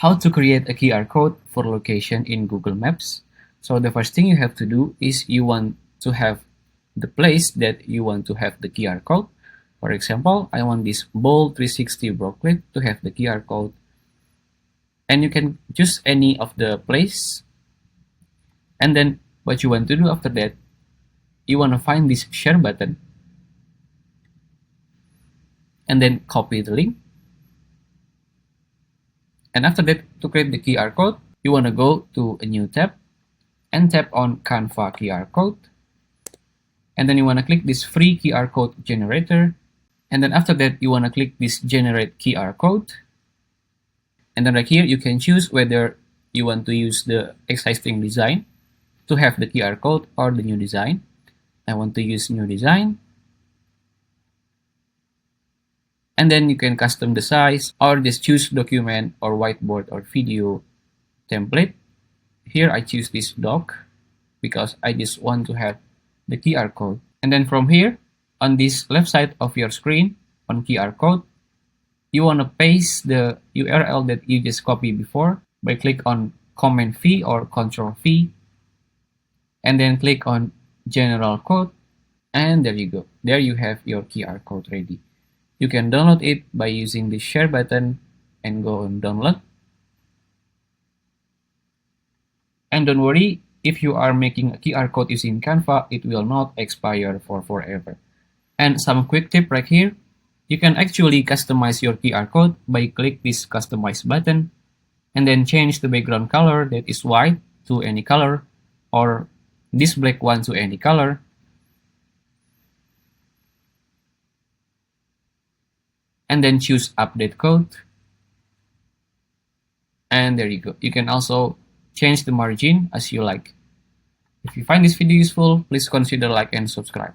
How to create a QR code for location in Google Maps. So the first thing you have to do is you want to have the place that you want to have the QR code. For example, I want this bold 360 Brooklyn to have the QR code, and you can choose any of the place. And then what you want to do after that, you want to find this share button and then copy the link. And after that, to create the QR code, you want to go to a new tab and tap on Canva QR code. And then you want to click this free QR code generator. And then after that, you want to click this generate QR code. And then right here, you can choose whether you want to use the existing design to have the QR code or the new design. I want to use new design. And then you can custom the size or just choose document or whiteboard or video template. Here I choose this doc because I just want to have the QR code. And then from here, on this left side of your screen, on QR code, you want to paste the URL that you just copied before by click on Command V or Control V, and then click on General Code, and there you go. There you have your QR code ready. You can download it by using the share button and go on download. And don't worry, if you are making a QR code using Canva, it will not expire for forever. And some quick tip right here, you can actually customize your QR code by click this customize button and then change the background color that is white to any color or this black one to any color. And then choose update code. And there you go. You can also change the margin as you like. If you find this video useful, please consider like and subscribe.